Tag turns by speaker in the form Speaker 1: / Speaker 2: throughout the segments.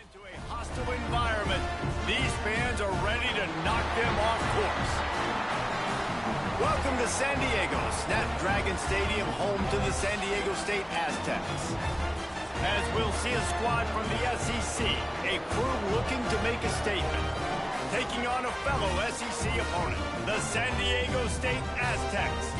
Speaker 1: into a hostile environment. These fans are ready to knock them off course. Welcome to San Diego, Snapdragon Stadium, home to the San Diego State Aztecs. As we'll see a squad from the SEC, a crew looking to make a statement. Taking on a fellow SEC opponent, the San Diego State Aztecs.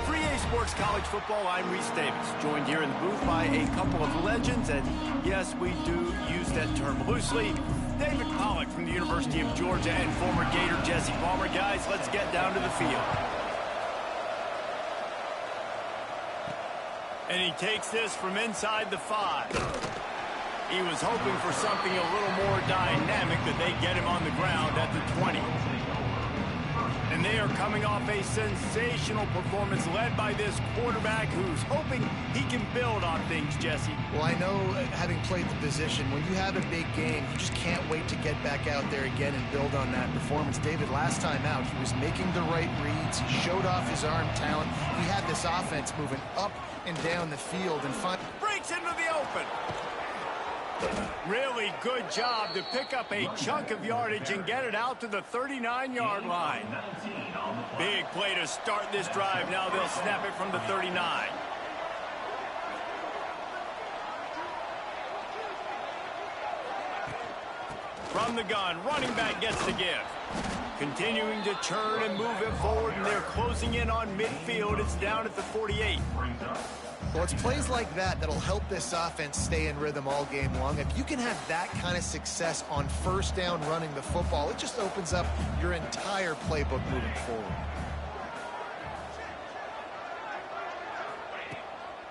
Speaker 1: For EA Sports College Football, I'm Reese Davis, joined here in the booth by a couple of legends, and yes, we do use that term loosely. David Pollack from the University of Georgia and former Gator Jesse Palmer. Guys, let's get down to the field. And he takes this from inside the 5. He was hoping for something a little more dynamic, that they get him on the ground at the 20. And they are coming off a sensational performance led by this quarterback who's hoping he can build on things, Jesse.
Speaker 2: Well, I know, having played the position, when you have a big game, you just can't wait to get back out there again and build on that performance. David, last time out, he was making the right reads. He showed off his arm talent. He had this offense moving up and down the field and
Speaker 1: breaks into the open. Really good job to pick up a chunk of yardage and get it out to the 39-yard line. Big play to start this drive. Now they'll snap it from the 39. From the gun, running back gets the give. Continuing to churn and move it forward, and they're closing in on midfield. It's down at the 48.
Speaker 2: Well, it's plays like that that'll help this offense stay in rhythm all game long. If you can have that kind of success on first down running the football, it just opens up your entire playbook moving forward.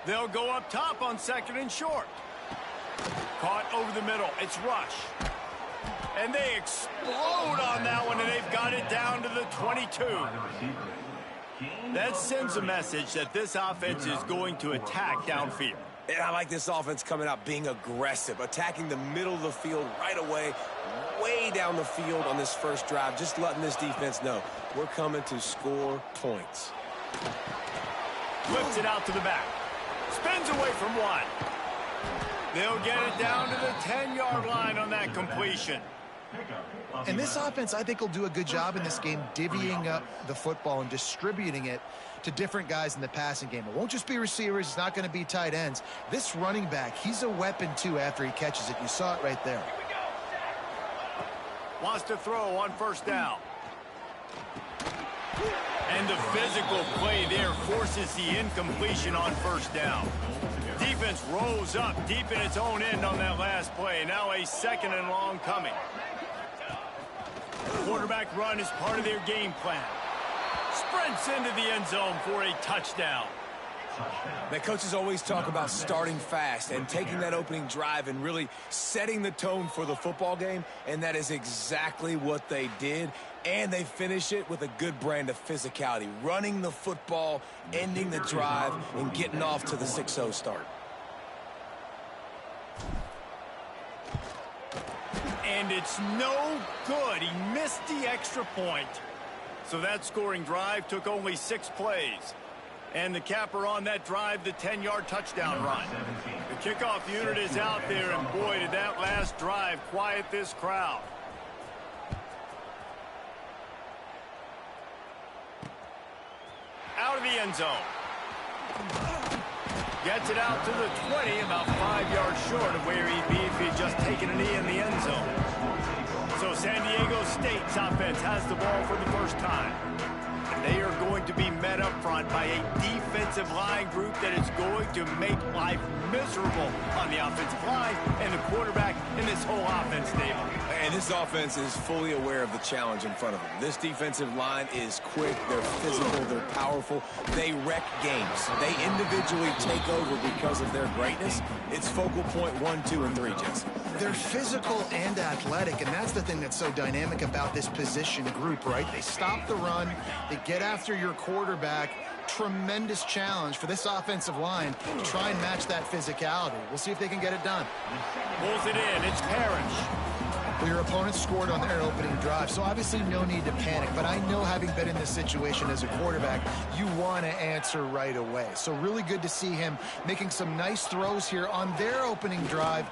Speaker 1: They'll go up top on 2nd and short. Caught over the middle. It's rush. And they explode on that one, and they've got it down to the 22. That sends a message that this offense is going to attack downfield.
Speaker 3: And I like this offense coming out being aggressive, attacking the middle of the field right away, way down the field on this first drive, just letting this defense know we're coming to score points.
Speaker 1: Whips it out to the back. Spins away from one. They'll get it down to the 10-yard line on that completion.
Speaker 2: And this offense, I think, will do a good job in this game divvying up the football and distributing it to different guys in the passing game. It won't just be receivers. It's not going to be tight ends. This running back, he's a weapon, too, after he catches it. You saw it right there.
Speaker 1: Wants to throw on first down. And the physical play there forces the incompletion on first down. Defense rolls up deep in its own end on that last play. Now a 2nd and long coming. Quarterback run is part of their game plan. Sprints into the end zone for a touchdown.
Speaker 3: The coaches always talk about starting fast and taking that opening drive and really setting the tone for the football game, and that is exactly what they did. And they finish it with a good brand of physicality, running the football, ending the drive, and getting off to the 6-0 start.
Speaker 1: And it's no good. He missed the extra point. So that scoring drive took only 6 plays. And the capper on that drive, the 10-yard touchdown run. The kickoff unit is out there, and boy, did that last drive quiet this crowd. Out of the end zone. Gets it out to the 20, about 5 yards short of where he'd be if he'd just taken a knee in the end zone. So San Diego State's offense has the ball for the first time. And they are going to be met up front by a defensive line group that is going to make life miserable on the offensive line and the quarterback in this whole offense, David.
Speaker 3: And this offense is fully aware of the challenge in front of them. This defensive line is quick, they're physical, they're powerful, they wreck games. They individually take over because of their greatness. It's focal point 1, 2, and 3, Jesse.
Speaker 2: They're physical and athletic, and that's the thing that's so dynamic about this position group, right? They stop the run, they get after your quarterback. Tremendous challenge for this offensive line to try and match that physicality. We'll see if they can get it done.
Speaker 1: Pulls it in. It's Parrish.
Speaker 2: Well, your opponent scored on their opening drive, so obviously no need to panic. But I know, having been in this situation as a quarterback, you want to answer right away. So really good to see him making some nice throws here on their opening drive.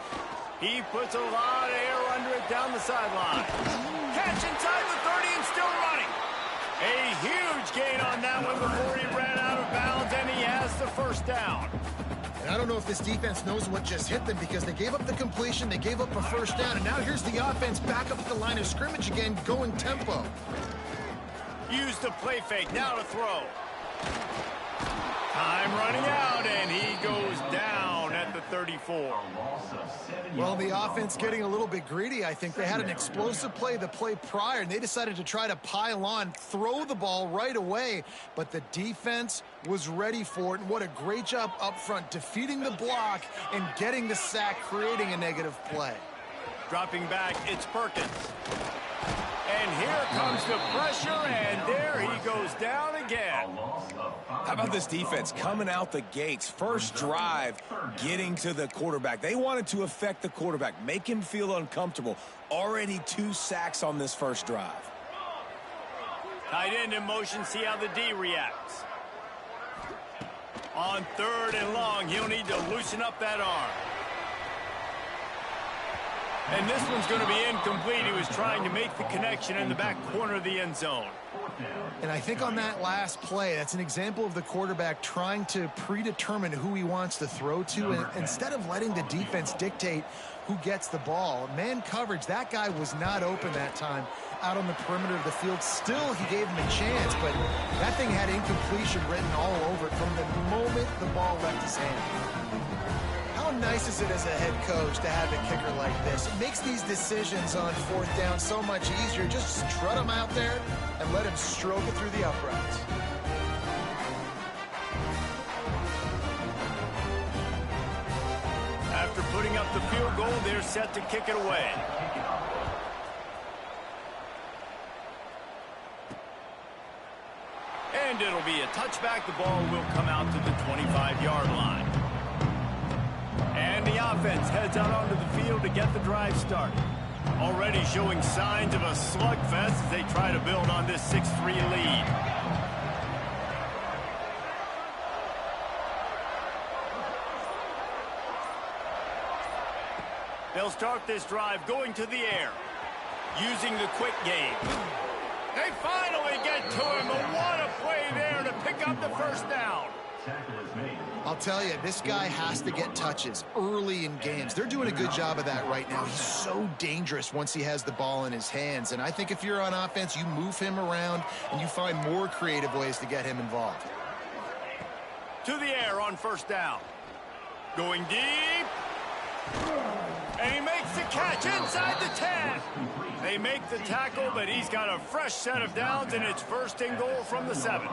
Speaker 1: He puts a lot of air under it down the sideline. Catch inside the 30 and still running. A huge gain on that one before he ran out of bounds, and he has the first down.
Speaker 2: And I don't know if this defense knows what just hit them because they gave up the completion, they gave up a first down, and now here's the offense back up at the line of scrimmage again, going tempo.
Speaker 1: Use the play fake, now to throw. Time running out, and he goes down at the 34.
Speaker 2: Well, the offense getting a little bit greedy, I think. They had an explosive play the play prior, and they decided to try to pile on, throw the ball right away. But the defense was ready for it, and what a great job up front, defeating the block and getting the sack, creating a negative play.
Speaker 1: Dropping back, it's Perkins. And here comes the pressure, and there he goes down again.
Speaker 3: How about this defense coming out the gates? First drive, getting to the quarterback. They wanted to affect the quarterback, make him feel uncomfortable. Already 2 sacks on this first drive.
Speaker 1: Tight end in motion, see how the D reacts. On 3rd and long, he'll need to loosen up that arm. And this one's going to be incomplete. He was trying to make the connection in the back corner of the end zone.
Speaker 2: And I think on that last play, that's an example of the quarterback trying to predetermine who he wants to throw to, and instead of letting the defense dictate who gets the ball. Man coverage, that guy was not open that time out on the perimeter of the field. Still, he gave him a chance, but that thing had incompletion written all over it from the moment the ball left his hand. How nice is it as a head coach to have a kicker like this? It makes these decisions on 4th down so much easier. Just strut him out there and let him stroke it through the uprights.
Speaker 1: After putting up the field goal, they're set to kick it away. And it'll be a touchback. The ball will come out to the 25-yard line. And the offense heads out onto the field to get the drive started. Already showing signs of a slugfest as they try to build on this 6-3 lead. They'll start this drive going to the air, using the quick game. They finally get to him, but what a play there to pick up the first down.
Speaker 2: I'll tell you, this guy has to get touches early in games. They're doing a good job of that right now. He's so dangerous once he has the ball in his hands. And I think if you're on offense, you move him around and you find more creative ways to get him involved.
Speaker 1: To the air on first down. Going deep. And he makes the catch inside the 10. They make the tackle, but he's got a fresh set of downs, and it's 1st and goal from the 7.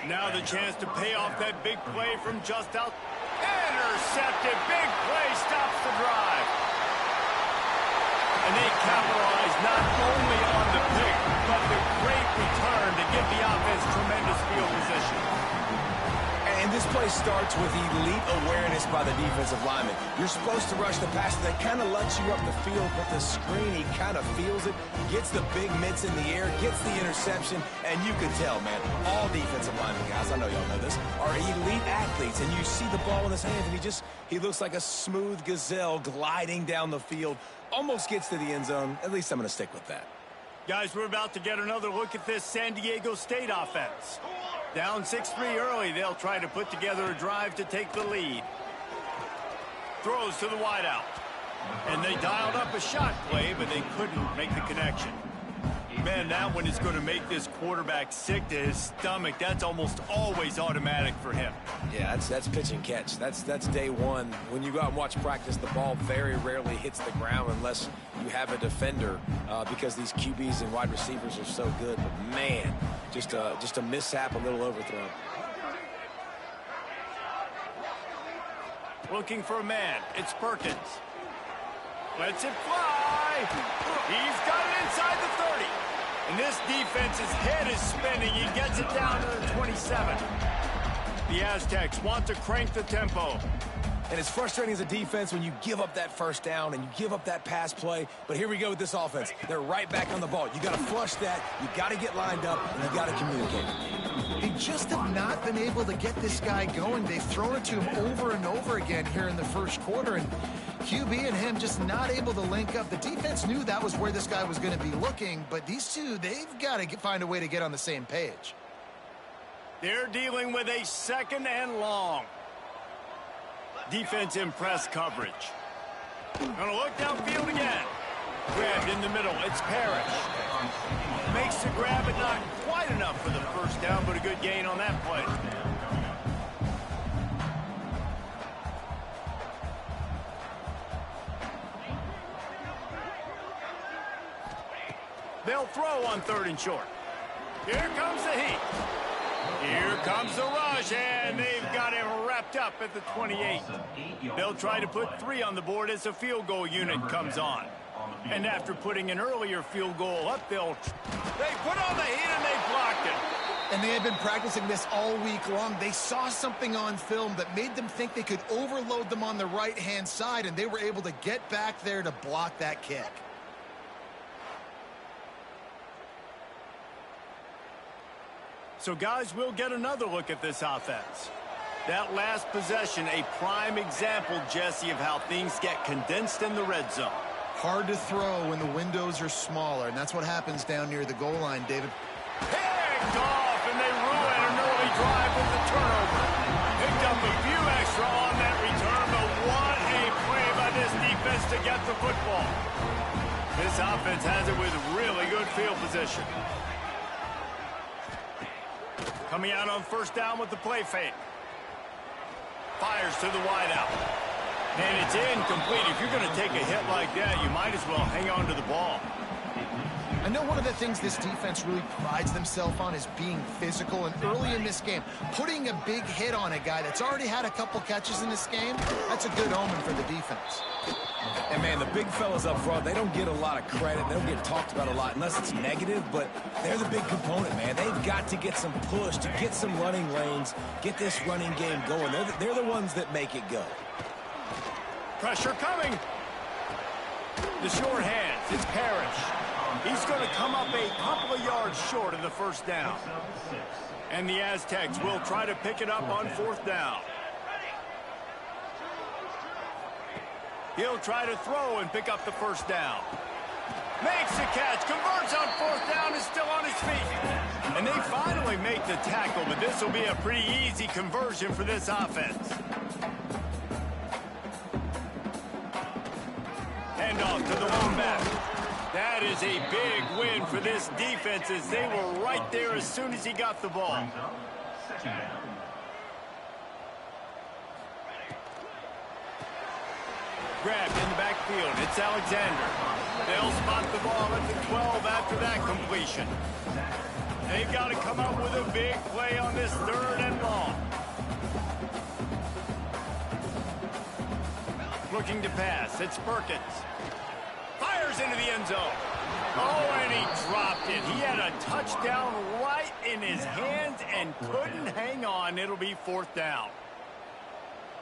Speaker 1: Now the chance to pay off that big play from just out. Intercepted. Big play stops the drive. And they capitalize not only on the pick, but the great return to give the offense tremendous field position.
Speaker 3: And this play starts with elite awareness by the defensive lineman. You're supposed to rush the passer. They kind of let you up the field, but the screen, he kind of feels it, gets the big mitts in the air, gets the interception, and you can tell, man, all defensive linemen, guys, I know y'all know this, are elite athletes, and you see the ball in his hands, and he looks like a smooth gazelle gliding down the field, almost gets to the end zone. At least I'm going to stick with that.
Speaker 1: Guys, we're about to get another look at this San Diego State offense. Down 6-3 early, they'll try to put together a drive to take the lead. Throws to the wideout. And they dialed up a shot play, but they couldn't make the connection. Man, that one is going to make this quarterback sick to his stomach. That's almost always automatic for him.
Speaker 3: Yeah, that's pitch and catch. That's day one. When you go out and watch practice, the ball very rarely hits the ground unless you have a defender because these QBs and wide receivers are so good. But man, just a mishap, a little overthrow.
Speaker 1: Looking for a man. It's Perkins. Lets it fly. He's got it inside the 30. And this defense's head is spinning. He gets it down to the 27. The Aztecs want to crank the tempo.
Speaker 3: And it's frustrating as a defense when you give up that first down and you give up that pass play. But here we go with this offense. They're right back on the ball. You got to flush that. You got to get lined up, and you got to communicate.
Speaker 2: They just have not been able to get this guy going. They've thrown it to him over and over again here in the first quarter, and QB and him just not able to link up. The defense knew that was where this guy was going to be looking, but these two, they've got to find a way to get on the same page.
Speaker 1: They're dealing with a 2nd and long. Defense in press coverage. Gonna look downfield again. Grabbed in the middle. It's Parrish. Makes the grab, but not quite enough for the first down, but a good gain on that play. They'll throw on 3rd and short. Here comes the heat. Here comes the rush, and they've got him wrapped up at the 28. They'll try to put 3 on the board as the field goal unit comes on. And after putting an earlier field goal up, they put on the heat and they blocked it.
Speaker 2: And they had been practicing this all week long. They saw something on film that made them think they could overload them on the right-hand side, and they were able to get back there to block that kick.
Speaker 1: So, guys, we'll get another look at this offense. That last possession, a prime example, Jesse, of how things get condensed in the red zone.
Speaker 2: Hard to throw when the windows are smaller, and that's what happens down near the goal line, David.
Speaker 1: Picked off, and they ruin an early drive with the turnover. Picked up a few extra on that return, but what a play by this defense to get the football. This offense has it with really good field position. Coming out on 1st down with the play fake. Fires to the wideout. And it's incomplete. If you're going to take a hit like that, you might as well hang on to the ball.
Speaker 2: I know one of the things this defense really prides themselves on is being physical, and early in this game, putting a big hit on a guy that's already had a couple catches in this game, that's a good omen for the defense.
Speaker 3: And, man, the big fellas up front, they don't get a lot of credit. They don't get talked about a lot unless it's negative, but they're the big component, man. They've got to get some push, to get some running lanes, get this running game going. They're the ones that make it go.
Speaker 1: Pressure coming. The short hands. It's Parrish. He's going to come up a couple of yards short of the 1st down. And the Aztecs will try to pick it up on 4th down. He'll try to throw and pick up the 1st down. Makes the catch, converts on 4th down, is still on his feet. And they finally make the tackle, but this will be a pretty easy conversion for this offense. Hand off to the lone back. That is a big win for this defense as they were right there as soon as he got the ball. Grabbed in the backfield. It's Alexander. They'll spot the ball at the 12 after that completion. They've got to come up with a big play on this 3rd and long. Looking to pass. It's Perkins. Fires into the end zone. Oh, and he dropped it. He had a touchdown right in his hands and couldn't hang on. It'll be 4th down.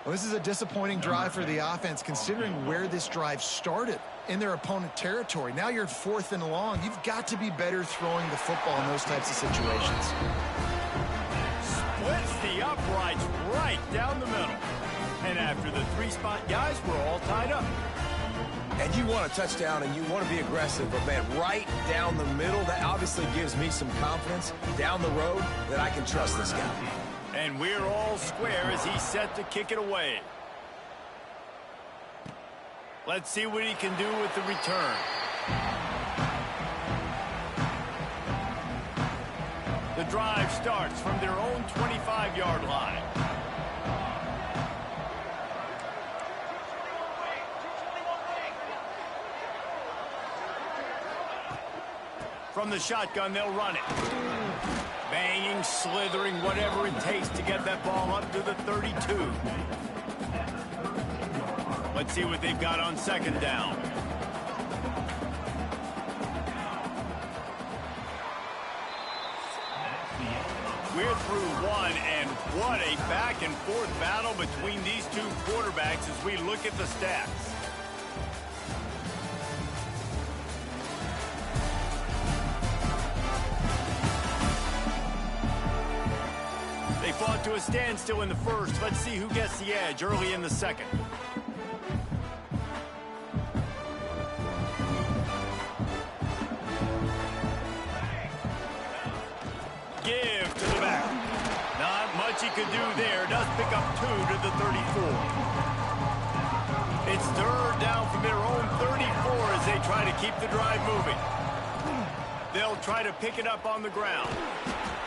Speaker 2: Well, this is a disappointing drive for the offense, considering where this drive started in their opponent territory. Now you're at 4th and long. You've got to be better throwing the football in those types of situations.
Speaker 1: Splits the uprights right down the middle. And after the 3-spot guys, we're all tied up.
Speaker 3: And you want a touchdown and you want to be aggressive, but, man, right down the middle, that obviously gives me some confidence down the road that I can trust this guy.
Speaker 1: And we're all square as he's set to kick it away. Let's see what he can do with the return. The drive starts from their own 25-yard line. From the shotgun, they'll run it. Banging, slithering, whatever it takes to get that ball up to the 32. Let's see what they've got on 2nd down. We're through 1 What a back-and-forth battle between these two quarterbacks as we look at the stats. They fought to a standstill in the first. Let's see who gets the edge early in the second. Give to the back. Not much he could do there. Does pick up 2 to the 34. It's third down from their own 34 as they try to keep the drive moving. They'll try to pick it up on the ground.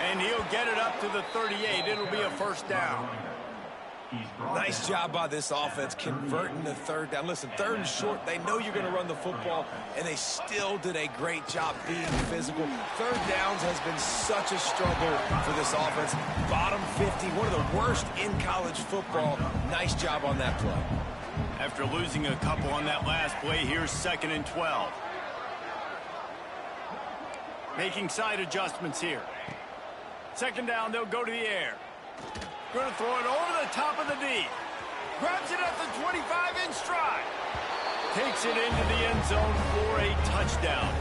Speaker 1: And he'll get it up to the 38. It'll be a first down.
Speaker 3: Nice job by this offense converting the third down. Listen, third and short, they know you're going to run the football, and they still did a great job being physical. Third downs has been such a struggle for this offense. Bottom 50, one of the worst in college football. Nice job on that play.
Speaker 1: After losing a couple on that last play, here's 2nd and 12. Making side adjustments here. 2nd down, they'll go to the air. Going to throw it over the top of the D. Grabs it at the 25 in stride. Takes it into the end zone for a touchdown.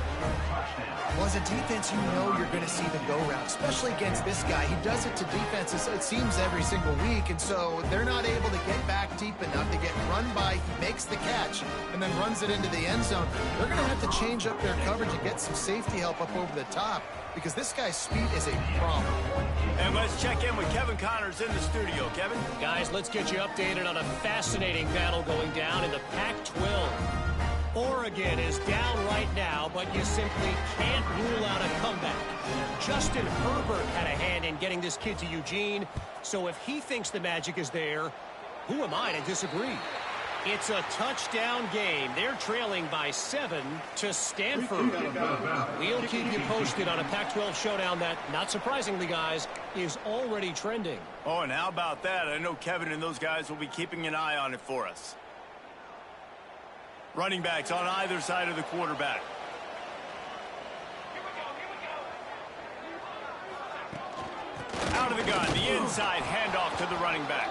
Speaker 2: Well, as a defense, you know you're going to see the go route, especially against this guy. He does it to defenses, it seems, every single week, and so they're not able to get back deep enough to get run by. He makes the catch and then runs it into the end zone. They're going to have to change up their coverage and get some safety help up over the top because this guy's speed is a problem.
Speaker 1: And let's check in with Kevin Connors in the studio. Kevin?
Speaker 4: Guys, let's get you updated on a fascinating battle going down in the Pac-12. Oregon is down right now, but you simply can't rule out a comeback. Justin Herbert had a hand in getting this kid to Eugene, so if he thinks the magic is there, who am I to disagree? It's a touchdown game. They're trailing by 7 to Stanford. We'll keep you posted on a Pac-12 showdown that, not surprisingly, guys, is already trending.
Speaker 1: Oh, and how about that? I know Kevin and those guys will be keeping an eye on it for us. Running backs on either side of the quarterback. Out of the gun, the inside handoff to the running back.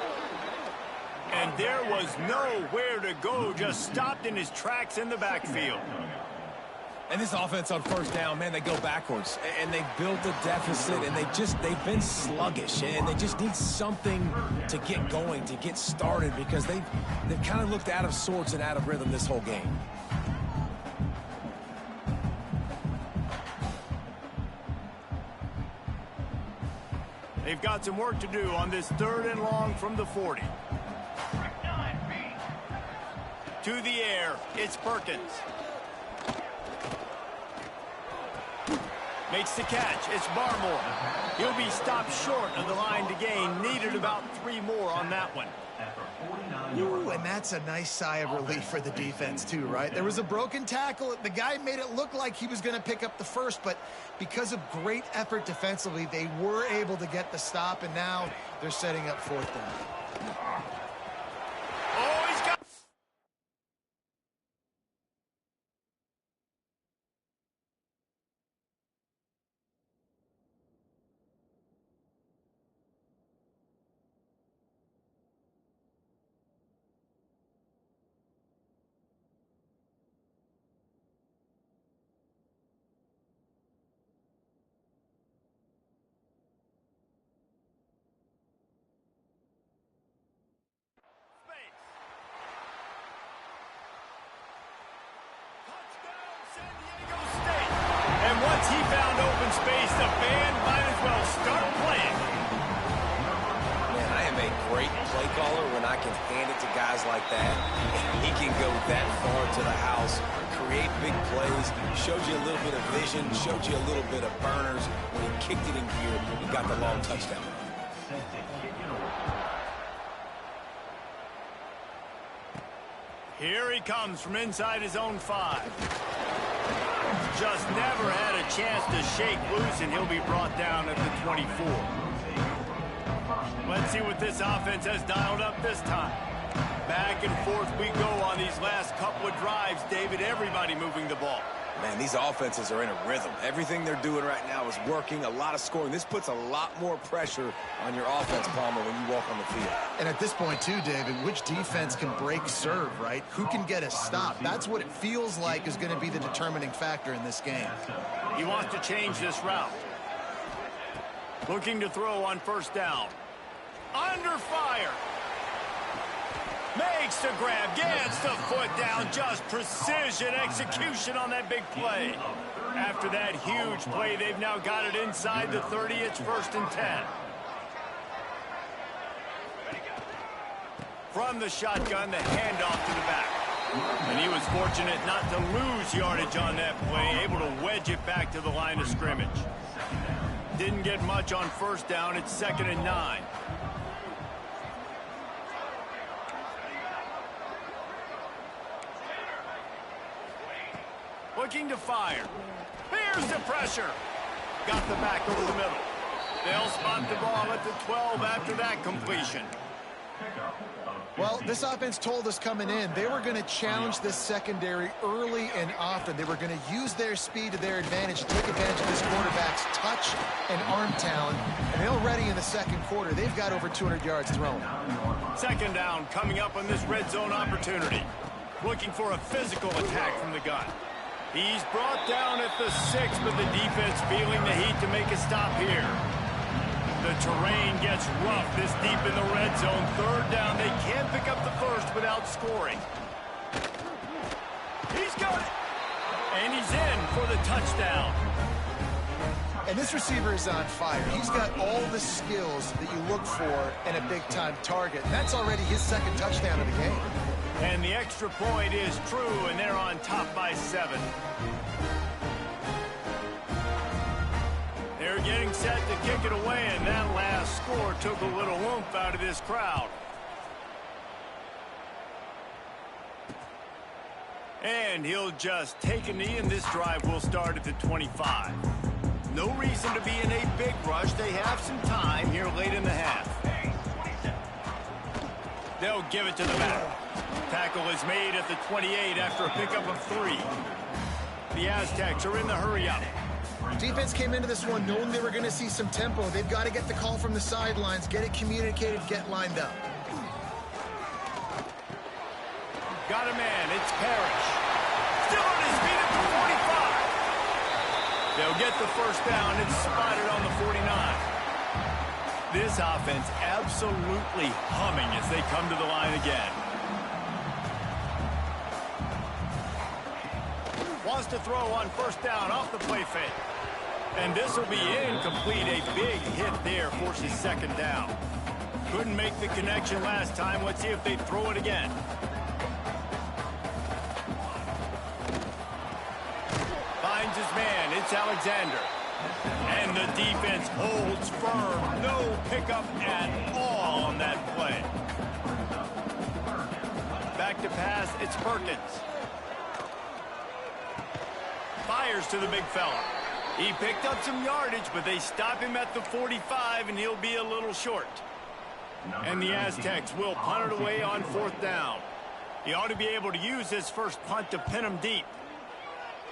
Speaker 1: And there was nowhere to go, just stopped in his tracks in the backfield.
Speaker 3: And this offense on 1st down, man, they go backwards. And they built a deficit, and they've been sluggish. And they just need something to get going, to get started, because they've kind of looked out of sorts and out of rhythm this whole game.
Speaker 1: They've got some work to do on this 3rd and long from the 40. To the air, it's Perkins. Makes the catch. It's Barmore. He'll be stopped short of the line to gain. Needed about 3 more on that one.
Speaker 2: Ooh, and that's a nice sigh of relief for the defense, too, right? There was a broken tackle. The guy made it look like he was going to pick up the first, but because of great effort defensively, they were able to get the stop, and now they're setting up 4th down.
Speaker 1: Oh, he's got... Once he found open space, the band might as well start playing.
Speaker 3: Man, I am a great play caller when I can hand it to guys like that. He can go that far to the house, create big plays, shows you a little bit of vision, showed you a little bit of burners. When he kicked it in gear, he got the long touchdown.
Speaker 1: Here he comes from inside his own 5. Just never had a chance to shake loose, and he'll be brought down at the 24. Let's see what this offense has dialed up this time. Back and forth we go on these last couple of drives, David. Everybody moving the ball.
Speaker 3: Man, these offenses are in a rhythm. Everything they're doing right now is working, a lot of scoring. This puts a lot more pressure on your offense, Palmer, when you walk on the field.
Speaker 2: And at this point, too, David, which defense can break serve, right? Who can get a stop? That's what it feels like is going to be the determining factor in this game.
Speaker 1: He wants to change this route. Looking to throw on first down. Under fire. Makes the grab, gets the foot down, just precision execution on that big play. After that huge play, they've now got it inside the 30. It's 1st and 10. From the shotgun, the handoff to the back. And he was fortunate not to lose yardage on that play, able to wedge it back to the line of scrimmage. Didn't get much on first down. It's 2nd and 9. Looking to fire. Here's the pressure. Got the back over the middle. They'll spot the ball at the 12 after that completion.
Speaker 2: Well, this offense told us coming in they were going to challenge this secondary early and often. They were going to use their speed to their advantage, take advantage of this quarterback's touch and arm talent. And they're already in the second quarter. They've got over 200 yards thrown.
Speaker 1: 2nd down coming up on this red zone opportunity. Looking for a physical attack from the gun. He's brought down at the 6, but the defense feeling the heat to make a stop here. The terrain gets rough this deep in the red zone. 3rd down. They can't pick up the first without scoring. He's got it. And he's in for the touchdown.
Speaker 2: And this receiver is on fire. He's got all the skills that you look for in a big-time target. That's already his 2nd touchdown of the game.
Speaker 1: And the extra point is true, and they're on top by 7. They're getting set to kick it away, and that last score took a little oomph out of this crowd. And he'll just take a knee, and this drive will start at the 25. No reason to be in a big rush. They have some time here late in the half. They'll give it to the back. Tackle is made at the 28 after a pickup of 3. The Aztecs are in the hurry-up.
Speaker 2: Defense came into this one knowing they were going to see some tempo. They've got to get the call from the sidelines, get it communicated, get lined up.
Speaker 1: Got a man. It's Parrish. Still on his feet at the 45. They'll get the first down. It's spotted on the 49. This offense absolutely humming as they come to the line again. Wants to throw on first down off the play fake. And this will be incomplete. A big hit there forces 2nd down. Couldn't make the connection last time. Let's see if they throw it again. Finds his man. It's Alexander. And the defense holds firm. No pickup at all on that play. Back to pass. It's Perkins. Fires to the big fella. He picked up some yardage, but they stop him at the 45, and he'll be a little short. And the Aztecs will punt it away on 4th down. He ought to be able to use his first punt to pin him deep.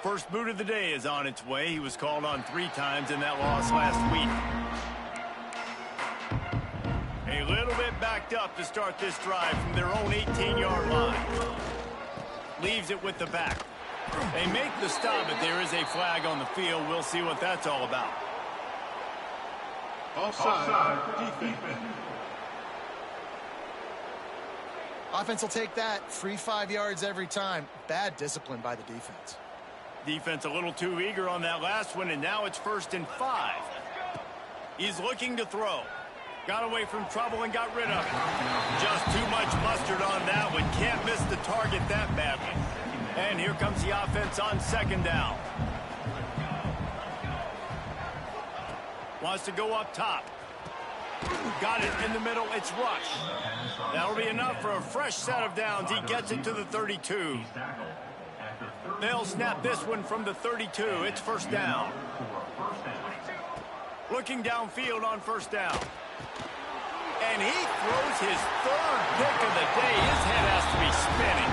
Speaker 1: First boot of the day is on its way. He was called on 3 times in that loss last week. A little bit backed up to start this drive from their own 18-yard line. Leaves it with the back. They make the stop, but there is a flag on the field. We'll see what that's all about.
Speaker 5: Offside, defense.
Speaker 2: Offense will take that. Free 5 yards every time. Bad discipline by the defense.
Speaker 1: Defense a little too eager on that last one, and now it's 1st and 5. He's looking to throw. Got away from trouble and got rid of it. Just too much mustard on that one. Can't miss the target that badly. And here comes the offense on 2nd down. Wants to go up top. Got it in the middle. It's Rush. That'll be enough for a fresh set of downs. He gets it to the 32. They'll snap this one from the 32. It's 1st down. Looking downfield on 1st down. And he throws his 3rd pick of the day. His head has to be spinning.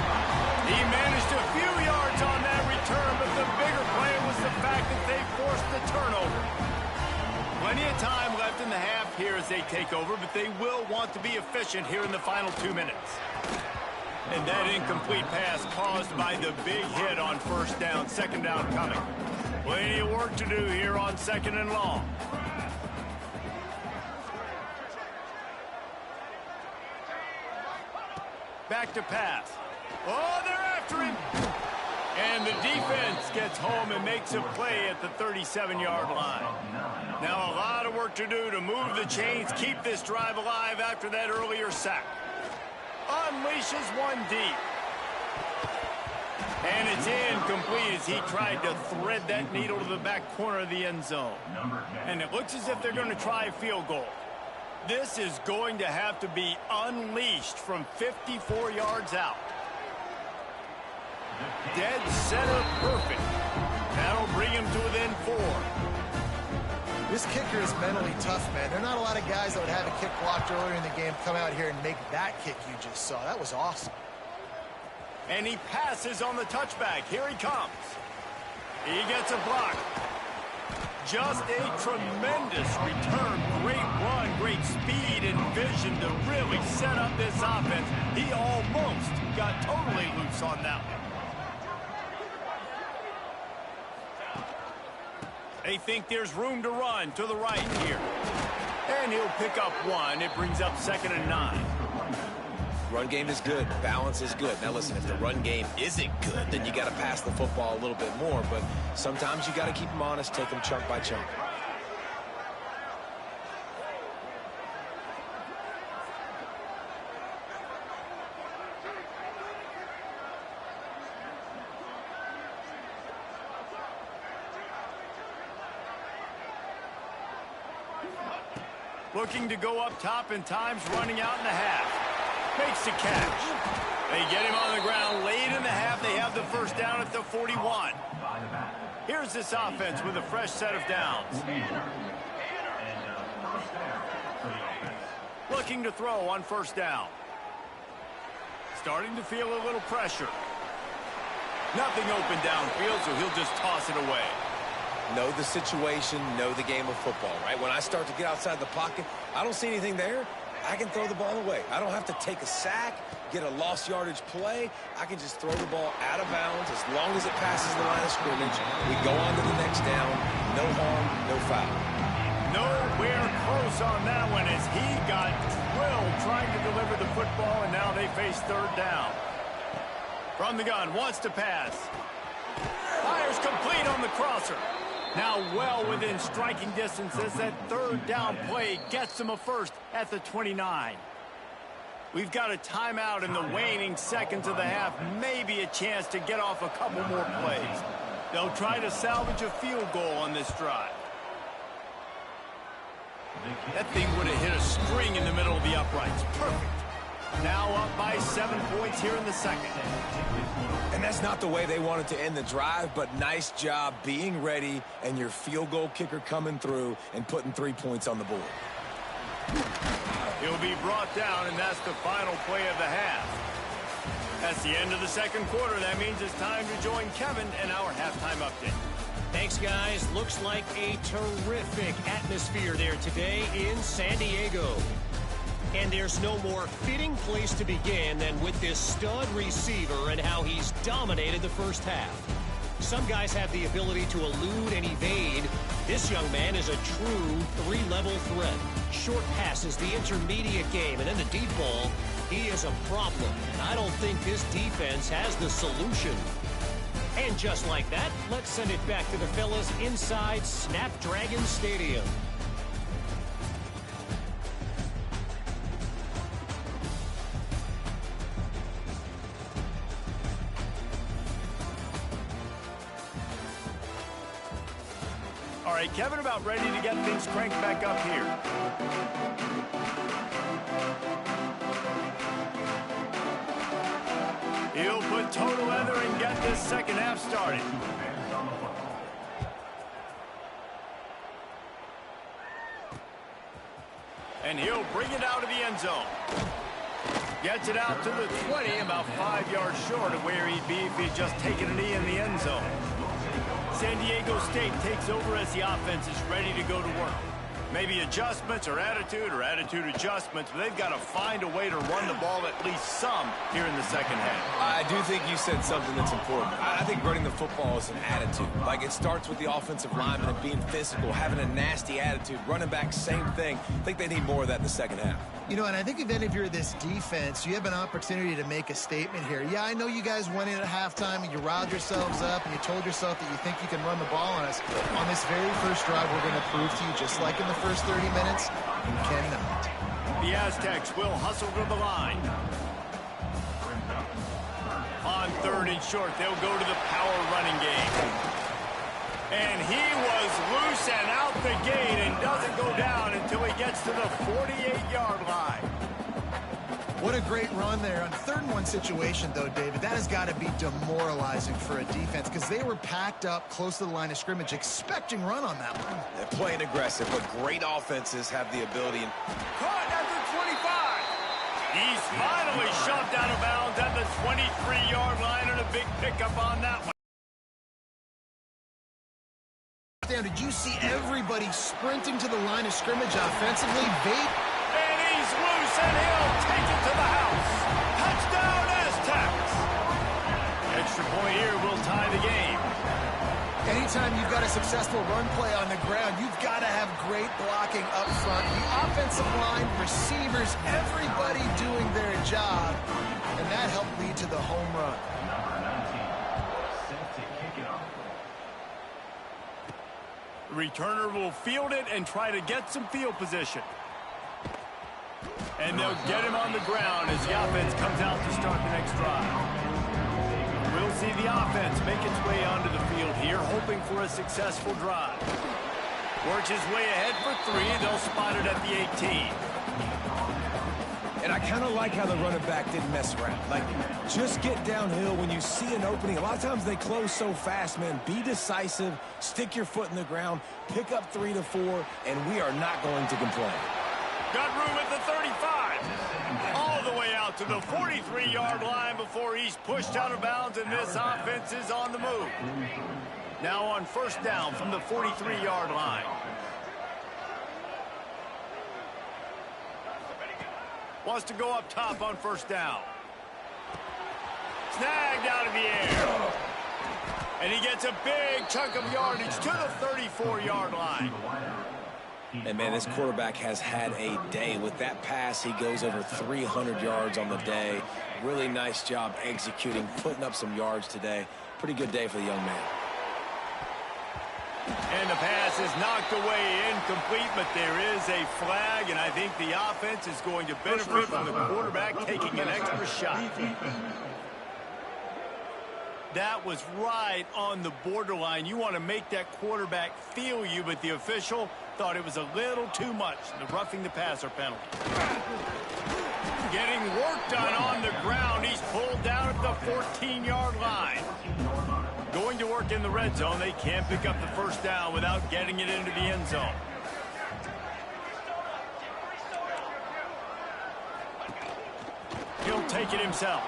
Speaker 1: He managed a few yards on that return, but the bigger here as they take over, but they will want to be efficient here in the final 2 minutes. And that incomplete pass caused by the big hit on first down, second down coming. Plenty of work to do here on second and long. Back to pass. Oh, they're after him. And the defense gets home and makes a play at the 37-yard line. Now a lot of work to do to move the chains, keep this drive alive after that earlier sack. Unleashes one deep. And it's incomplete as he tried to thread that needle to the back corner of the end zone. And it looks as if they're going to try a field goal. This is going to have to be unleashed from 54 yards out. Dead center perfect. That'll bring him to within 4.
Speaker 2: This kicker is mentally tough, man. There are not a lot of guys that would have a kick blocked earlier in the game come out here and make that kick you just saw. That was awesome.
Speaker 1: And he passes on the touchback. Here he comes. He gets a block. Just a tremendous return. Great run, great speed and vision to really set up this offense. He almost got totally loose on that one. They think there's room to run to the right here. And he'll pick up 1. It brings up 2nd and 9.
Speaker 3: Run game is good. Balance is good. Now, listen, if the run game isn't good, then you got to pass the football a little bit more. But sometimes you got to keep them honest, take them chunk by chunk.
Speaker 1: Looking to go up top and time's running out in the half. Makes the catch. They get him on the ground late in the half. They have the first down at the 41. Here's this offense with a fresh set of downs. Looking to throw on first down. Starting to feel a little pressure. Nothing open downfield, so he'll just toss it away.
Speaker 3: Know the situation, know the game of football, right? When I start to get outside the pocket, I don't see anything there. I can throw the ball away. I don't have to take a sack, get a lost yardage play. I can just throw the ball out of bounds as long as it passes the line of scrimmage. We go on to the next down. No harm, no foul.
Speaker 1: Nowhere close on that one as he got drilled trying to deliver the football, and now they face third down. From the gun, wants to pass. Fires complete on the crosser. Now well within striking distance as that third down play gets them a first at the 29. We've got a timeout in the waning seconds of the half. Maybe a chance to get off a couple more plays. They'll try to salvage a field goal on this drive. That thing would have hit a string in the middle of the uprights. Perfect. Now up by 7 points here in the second.
Speaker 3: And that's not the way they wanted to end the drive, but nice job being ready and your field goal kicker coming through and putting 3 points on the board.
Speaker 1: He'll be brought down, and that's the final play of the half. That's the end of the second quarter. That means it's time to join Kevin and our halftime update.
Speaker 4: Thanks, guys. Looks like a terrific atmosphere there today in San Diego. And there's no more fitting place to begin than with this stud receiver and how he's dominated the first half. Some guys have the ability to elude and evade. This young man is a true three-level threat. Short passes, the intermediate game, and then the deep ball. He is a problem, and I don't think this defense has the solution. And just like that, let's send it back to the fellas inside Snapdragon Stadium.
Speaker 1: All right, Kevin, about ready to get things cranked back up here. He'll put total leather and get this second half started. And he'll bring it out of the end zone. Gets it out to the 20, about 5 yards short of where he'd be if he'd just taken a knee in the end zone. San Diego State takes over as the offense is ready to go to work. Maybe adjustments or attitude adjustments, but they've got to find a way to run the ball at least some here in the second half.
Speaker 3: I do think you said something that's important. I think running the football is an attitude. Like, it starts with the offensive lineman and being physical, having a nasty attitude. Running back, same thing. I think they need more of that in the second half.
Speaker 2: You know, and I think if you're this defense, you have an opportunity to make a statement here. Yeah, I know you guys went in at halftime and you riled yourselves up and you told yourself that you think you can run the ball on us. On this very first drive, we're going to prove to you, just like in the first 30 minutes, you cannot.
Speaker 1: The Aztecs will hustle to the line. On 3rd and short, they'll go to the power running game. And he was loose and out the gate and doesn't go down until he gets to the 48-yard line.
Speaker 2: What a great run there. On 3rd and 1 situation, though, David, that has got to be demoralizing for a defense because they were packed up close to the line of scrimmage, expecting run on that one.
Speaker 3: They're playing aggressive, but great offenses have the ability.
Speaker 1: Caught at the 25. He's finally shoved out of bounds at the 23-yard line, and a big pickup on that one.
Speaker 2: Did you see everybody sprinting to the line of scrimmage offensively?
Speaker 1: And he's loose, and he'll take it to the house. Touchdown, Aztecs. Extra point here will tie the game.
Speaker 2: Anytime you've got a successful run play on the ground, you've got to have great blocking up front. The offensive line, receivers, everybody doing their job. And that helped lead to the home run.
Speaker 1: The returner will field it and try to get some field position. And they'll get him on the ground as the offense comes out to start the next drive. We'll see the offense make its way onto the field here, hoping for a successful drive. Works his way ahead for 3. They'll spot it at the 18.
Speaker 3: And I kind of like how the running back didn't mess around. Like, just get downhill when you see an opening. A lot of times they close so fast, man. Be decisive, stick your foot in the ground, pick up 3 to 4, and we are not going to complain.
Speaker 1: Got room at the 35. All the way out to the 43-yard line before he's pushed out of bounds, and this offense is on the move. Now on 1st down from the 43-yard line. Wants to go up top on 1st down. Snagged out of the air. And he gets a big chunk of yardage to the 34-yard line.
Speaker 3: And, man, this quarterback has had a day. With that pass, he goes over 300 yards on the day. Really nice job executing, putting up some yards today. Pretty good day for the young man.
Speaker 1: And the pass is knocked away, incomplete, but there is a flag, and I think the offense is going to benefit from the quarterback taking an extra shot. That was right on the borderline. You want to make that quarterback feel you, but the official thought it was a little too much, the roughing the passer penalty. Getting work done on the ground. He's pulled down at the 14-yard line. Going to work in the red zone. They can't pick up the 1st down without getting it into the end zone. He'll take it himself.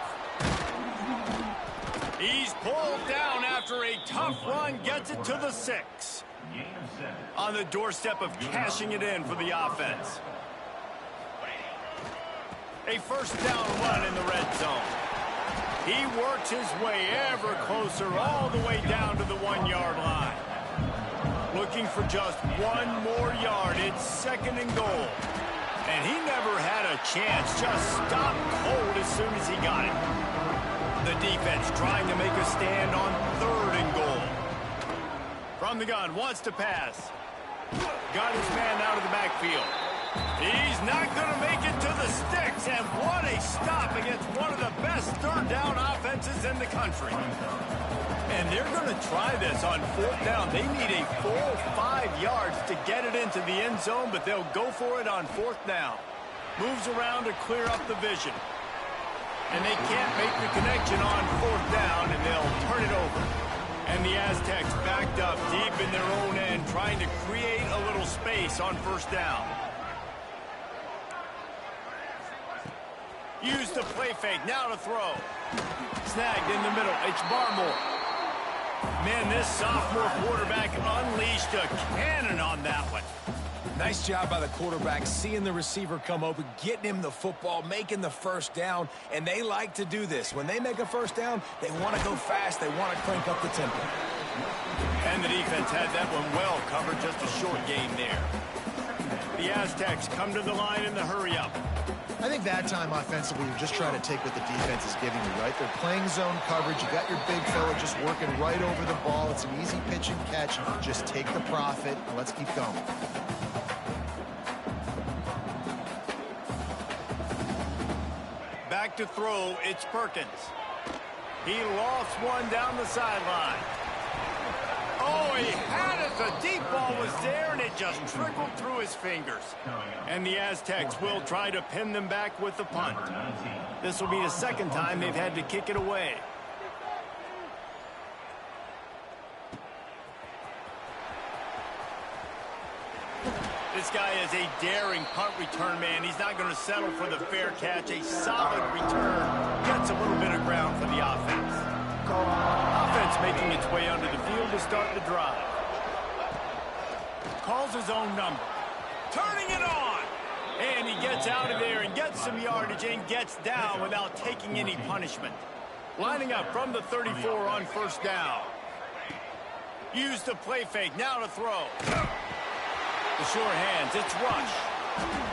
Speaker 1: He's pulled down after a tough run, gets it to the 6. On the doorstep of cashing it in for the offense. A 1st down run in the red zone. He works his way ever closer all the way down to the 1-yard line. Looking for just 1 more yard. It's 2nd and goal. And he never had a chance. Just stopped cold as soon as he got it. The defense trying to make a stand on 3rd and goal. From the gun, wants to pass. Got his man out of the backfield. He's not going to make it to the sticks, and what a stop against one of the best 3rd down offenses in the country. And they're going to try this on 4th down. They need a full 5 yards to get it into the end zone, but they'll go for it on 4th down. Moves around to clear up the vision. And they can't make the connection on 4th down, and they'll turn it over. And the Aztecs backed up deep in their own end, trying to create a little space on 1st down. Use the play fake, now to throw. Snagged in the middle, it's Barmore. Man, this sophomore quarterback unleashed a cannon on that one.
Speaker 3: Nice job by the quarterback, seeing the receiver come open, getting him the football, making the first down, and they like to do this. When they make a first down, they want to go fast, they want to crank up the tempo.
Speaker 1: And the defense had that one well covered, just a short gain there. The Aztecs come to the line in the hurry-up.
Speaker 2: I think that time offensively, you're just trying to take what the defense is giving you, right? They're playing zone coverage. You got your big fella just working right over the ball. It's an easy pitch and catch. Just take the profit, and let's keep going.
Speaker 1: Back to throw, it's Perkins. He lost one down the sideline. Oh, he had it. The deep ball was there, and it just trickled through his fingers. And the Aztecs will try to pin them back with the punt. This will be the second time they've had to kick it away. This guy is a daring punt return man. He's not going to settle for the fair catch. A solid return gets a little bit of ground for the offense. Offense making its way onto the field to start the drive. Calls his own number. Turning it on. And he gets out of there and gets some yardage and gets down without taking any punishment. Lining up from the 34 on first down. Use the play fake. Now to throw. The sure hands. It's Rush.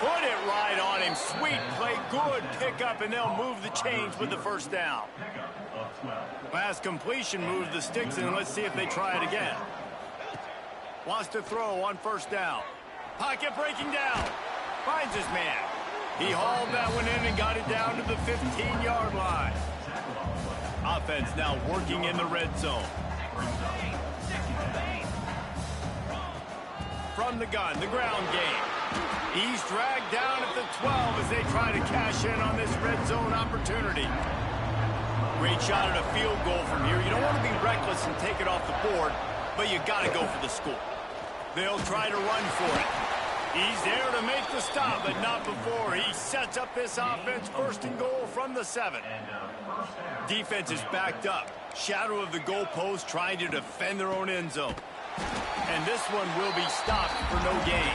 Speaker 1: Put it right on him. Sweet play. Good pickup, and they'll move the chains with the first down. Last completion moves the sticks, and let's see if they try it again. Wants to throw on first down. Pocket breaking down. Finds his man. He hauled that one in and got it down to the 15-yard line. Offense now working in the red zone. From the gun, the ground game. He's dragged down at the 12 as they try to cash in on this red zone opportunity. Great shot at a field goal from here. You don't want to be reckless and take it off the board, but you got to go for the score. They'll try to run for it. He's there to make the stop, but not before. He sets up this offense, first and goal from the 7. Defense is backed up. Shadow of the goalpost trying to defend their own end zone. And this one will be stopped for no gain.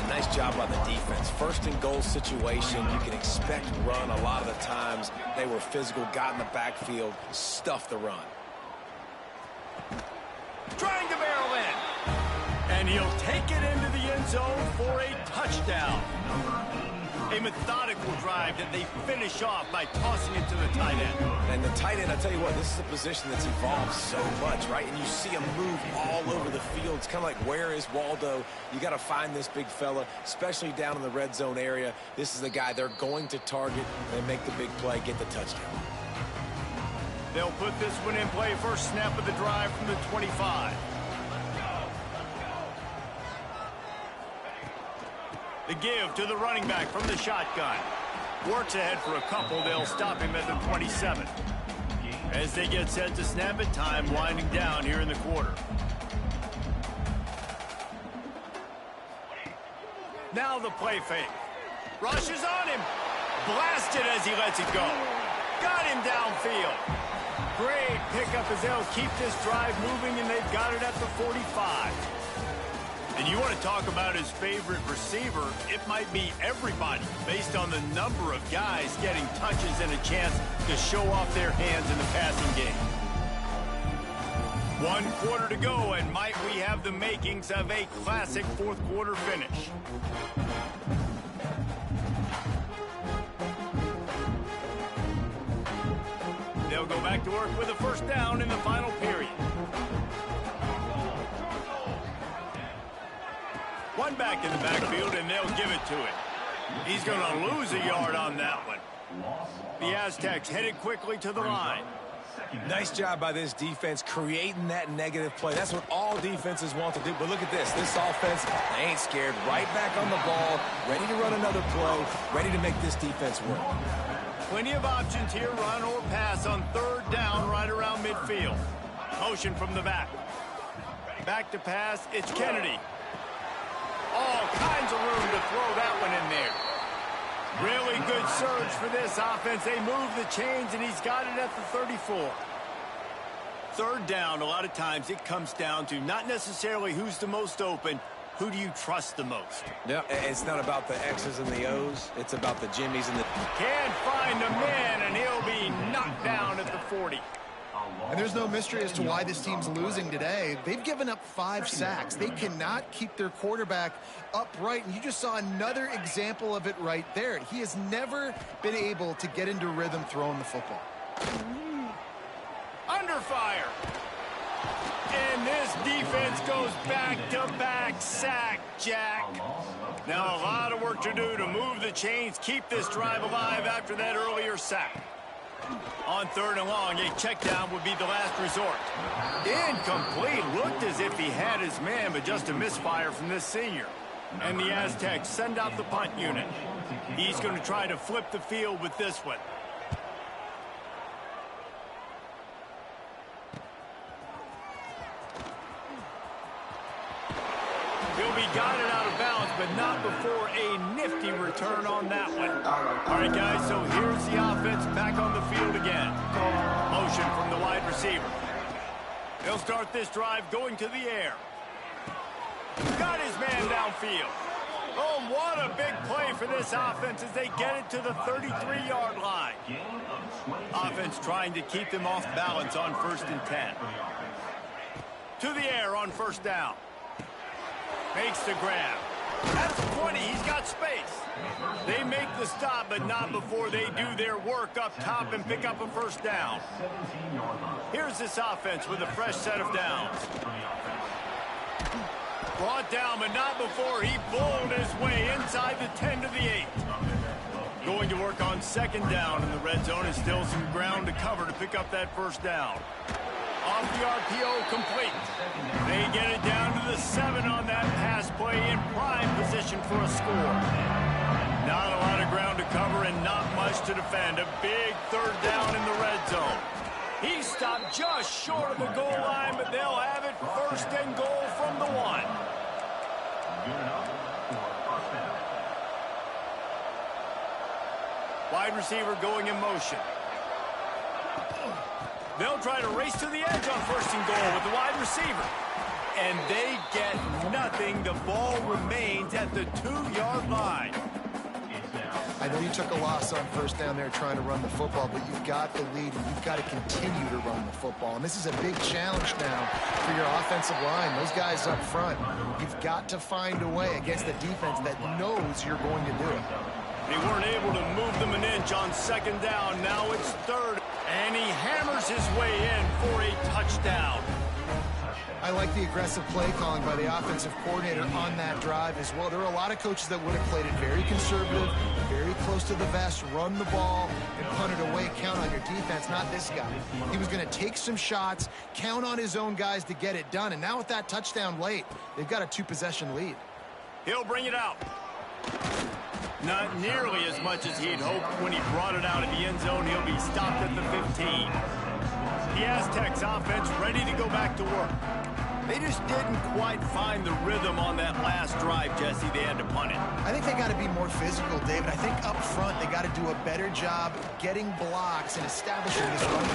Speaker 3: Nice job by the defense. First and goal situation, you can expect run a lot of the times. They were physical, got in the backfield, stuffed the run.
Speaker 1: Trying to barrel in. And he'll take it into the end zone for a touchdown. A methodical drive that they finish off by tossing it to the tight end.
Speaker 3: And the tight end, I tell you what, this is a position that's evolved so much, right? And you see him move all over the field. It's kind of like, where is Waldo? You got to find this big fella, especially down in the red zone area. This is the guy they're going to target and make the big play, get the touchdown.
Speaker 1: They'll put this one in play, first snap of the drive from the 25. The give to the running back from the shotgun. Works ahead for a couple. They'll stop him at the 27. As they get set to snap it, time winding down here in the quarter. Now the play fake. Rush is on him. Blasted as he lets it go. Got him downfield. Great pickup as they'll keep this drive moving, and they've got it at the 45. And you want to talk about his favorite receiver, it might be everybody based on the number of guys getting touches and a chance to show off their hands in the passing game. 1 quarter to go, and might we have the makings of a classic fourth quarter finish. They'll go back to work with a first down in the final period. One back in the backfield, and they'll give it to him. He's going to lose a yard on that one. The Aztecs headed quickly to the line.
Speaker 3: Nice job by this defense creating that negative play. That's what all defenses want to do. But look at this. This offense, they ain't scared. Right back on the ball, ready to run another play, ready to make this defense work.
Speaker 1: Plenty of options here, run or pass on third down right around midfield. Motion from the back. Back to pass, it's Kennedy. All kinds of room to throw that one in there. Really good surge for this offense. They move the chains, and he's got it at the 34. Third down, a lot of times it comes down to not necessarily who's the most open, who do you trust the most?
Speaker 3: No, it's not about the X's and the O's. It's about the Jimmies and the...
Speaker 1: Can't find a man, and he'll be knocked down at the 40.
Speaker 2: And there's no mystery as to why this team's losing today. They've given up 5 sacks. They cannot keep their quarterback upright, and you just saw another example of it right there. He has never been able to get into rhythm throwing the football.
Speaker 1: Under fire. And this defense goes back-to-back sack, Jack. Now a lot of work to do to move the chains, keep this drive alive after that earlier sack. On 3rd and long, a check down would be the last resort. Incomplete. Looked as if he had his man, but just a misfire from this senior. And the Aztecs send out the punt unit. He's going to try to flip the field with this one. He'll be guided out of bounds, but not before a nifty return on that one. All right, guys, so here's the offense back on the field again. Motion from the wide receiver. They'll start this drive going to the air. Got his man downfield. Oh, what a big play for this offense as they get it to the 33-yard line. Offense trying to keep them off balance on 1st and 10. To the air on 1st down. Makes the grab. That's 20. He's got space. They make the stop, but not before they do their work up top and pick up a 1st down. Here's this offense with a fresh set of downs. Brought down, but not before he bowled his way inside the 10 to the 8. Going to work on 2nd down in the red zone, and still some ground to cover to pick up that 1st down. Off the RPO, complete. They get it down to the 7 on that pass play, in prime position for a score. Not a lot of ground to cover and not much to defend. A big 3rd down in the red zone. He stopped just short of the goal line, but they'll have it 1st and goal from the 1. Wide receiver going in motion. They'll try to race to the edge on 1st and goal with the wide receiver. And they get nothing. The ball remains at the 2-yard line.
Speaker 2: I know you took a loss on 1st down there trying to run the football, but you've got the lead, and you've got to continue to run the football. And this is a big challenge now for your offensive line. Those guys up front, you've got to find a way against the defense that knows you're going to do it.
Speaker 1: They weren't able to move them an inch on 2nd down. Now it's 3rd, and he hammers his way in for a touchdown.
Speaker 2: I like the aggressive play calling by the offensive coordinator on that drive as well. There are a lot of coaches that would have played it very conservative, very close to the vest, run the ball, and punt it away, count on your defense. Not this guy. He was going to take some shots, count on his own guys to get it done. And now with that touchdown late, they've got a 2-possession lead.
Speaker 1: He'll bring it out. Not nearly as much as he'd hoped when he brought it out of the end zone. He'll be stopped at the 15. The Aztecs offense ready to go back to work. They just didn't quite find the rhythm on that last drive, Jesse. They had to punt it.
Speaker 2: I think they got to be more physical, David. I think up front they got to do a better job getting blocks and establishing this run.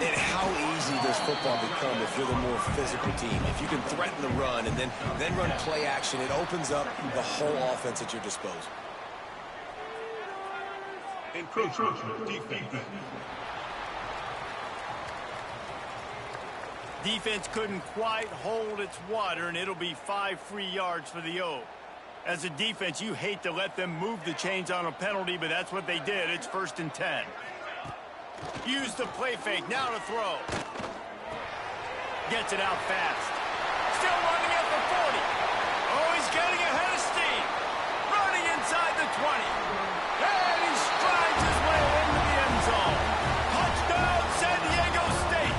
Speaker 3: And how easy does football become if you're the more physical team? If you can threaten the run and then run play action, it opens up the whole offense at your disposal.
Speaker 5: Encroachment defeated.
Speaker 1: Defense couldn't quite hold its water, and it'll be 5 free yards for the O. As a defense, you hate to let them move the chains on a penalty, but that's what they did. It's 1st and 10. Use the play fake. Now to throw. Gets it out fast. Still running at the 40. Oh, he's getting ahead of steam. Running inside the 20. And he strides his way into the end zone. Touchdown, San Diego State.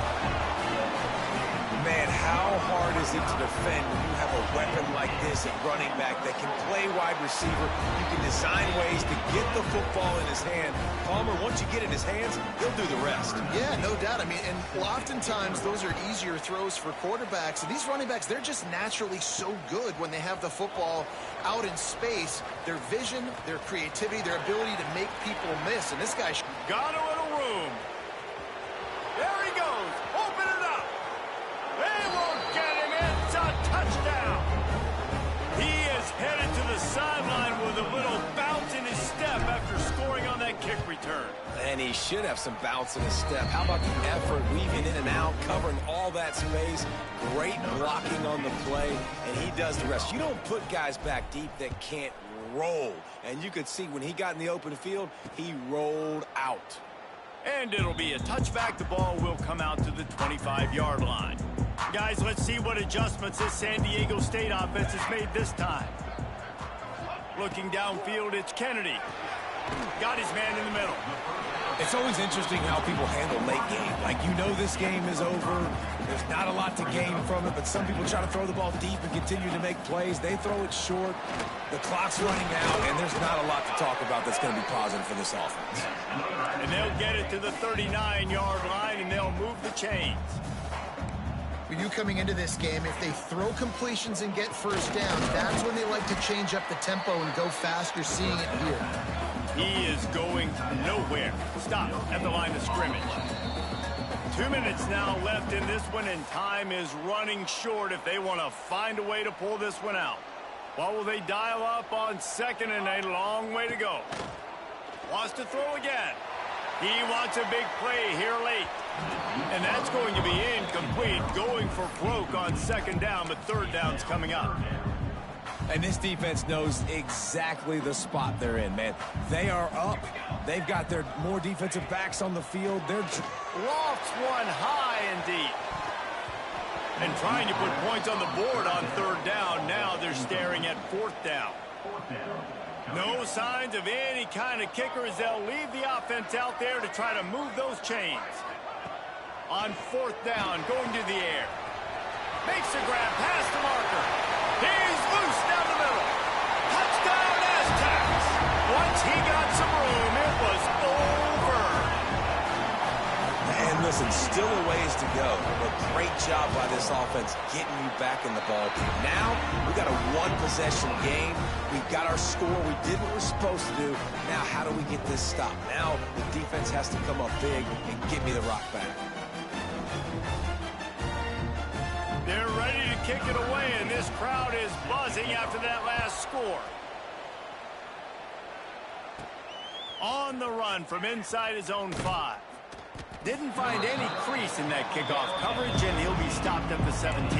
Speaker 3: Man, how hard is it to defend when you have a weapon like this at running back that can play wide receiver? You can design ways to get the football in his hand. Palmer, once you get it in his hands, he'll do the rest.
Speaker 2: Yeah, no doubt. I mean, and oftentimes those are easier throws for quarterbacks. And these running backs, they're just naturally so good when they have the football out in space. Their vision, their creativity, their ability to make people miss. And this guy
Speaker 1: got a little room. There he goes. Open it up. They won't get him. It's a touchdown. He sideline with a little bounce in his step after scoring on that kick return.
Speaker 3: And he should have some bounce in his step. How about the effort, weaving in and out, covering all that space. Great blocking on the play, and he does the rest. You don't put guys back deep that can't roll. And you could see when he got in the open field, he rolled out.
Speaker 1: And it'll be a touchback. The ball will come out to the 25-yard line. Guys, let's see what adjustments this San Diego State offense has made this time. Looking downfield, it's Kennedy. Got his man in the middle.
Speaker 3: It's always interesting how people handle late game. Like, you know this game is over. There's not a lot to gain from it, but some people try to throw the ball deep and continue to make plays. They throw it short. The clock's running out, and there's not a lot to talk about that's going to be positive for this offense.
Speaker 1: And they'll get it to the 39-yard line, and they'll move the chains.
Speaker 2: For you coming into this game, if they throw completions and get first down, that's when they like to change up the tempo and go fast. You're seeing it here.
Speaker 1: He is going nowhere. Stop at the line of scrimmage. 2 minutes now left in this one, and time is running short if they want to find a way to pull this one out. What will they dial up on second and a long way to go? Wants to throw again. He wants a big play here late. And that's going to be incomplete, going for broke on second down, but third down's coming up.
Speaker 3: And this defense knows exactly the spot they're in, man. They are up. They've got their more defensive backs on the field. They're
Speaker 1: lofts one high and deep. And trying to put points on the board on third down. Now they're staring at fourth down. No signs of any kind of kicker as they'll leave the offense out there to try to move those chains. On fourth down, going to the air. Makes a grab past the marker. He's loose down the middle. Touchdown, Aztecs. Once he got some room, it was over.
Speaker 3: And listen, still a ways to go, but great job by this offense getting you back in the ball game. Now, we got a one-possession game. We've got our score. We did what we're supposed to do. Now, how do we get this stopped? Now, the defense has to come up big and get me the rock back.
Speaker 1: They're ready to kick it away, and this crowd is buzzing after that last score. On the run from inside his own 5. Didn't find any crease in that kickoff coverage, and he'll be stopped at the 17.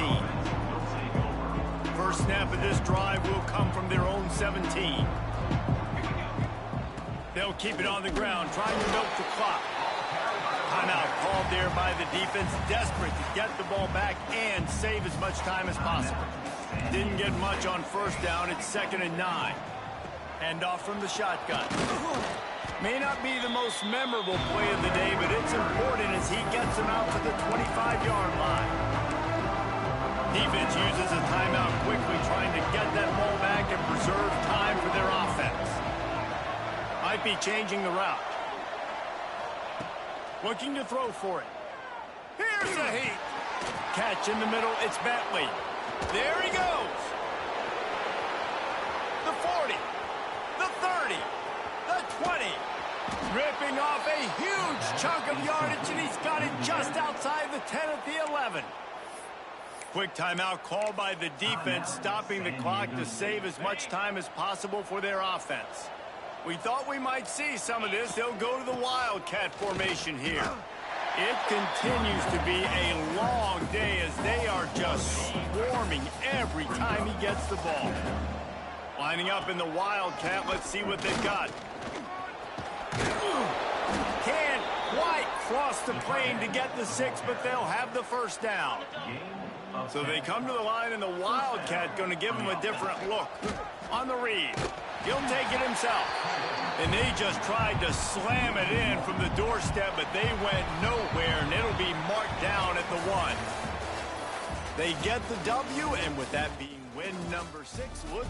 Speaker 1: First snap of this drive will come from their own 17. They'll keep it on the ground, trying to milk the clock. Timeout called there by the defense, desperate to get the ball back and save as much time as possible. Didn't get much on first down. It's 2nd and 9. Hand off from the shotgun. May not be the most memorable play of the day, but it's important as he gets him out to the 25-yard line. Defense uses a timeout quickly, trying to get that ball back and preserve time for their offense. Might be changing the route. Looking to throw for it. Here's a heat. Catch in the middle. It's Bentley. There he goes. The 40. The 30. The 20. Ripping off a huge chunk of yardage, and he's got it just outside the 10 at the 11. Quick timeout called by the defense, stopping the clock to save as much time as possible for their offense. We thought we might see some of this. They'll go to the Wildcat formation here. It continues to be a long day as they are just swarming every time he gets the ball. Lining up in the Wildcat, let's see what they've got. Can't quite cross the plane to get the 6, but they'll have the first down. So they come to the line, and the Wildcat going to give them a different look. On the read, he'll take it himself. And they just tried to slam it in from the doorstep, but they went nowhere, and it'll be marked down at the 1. They get the W, and with that being win number 6, looks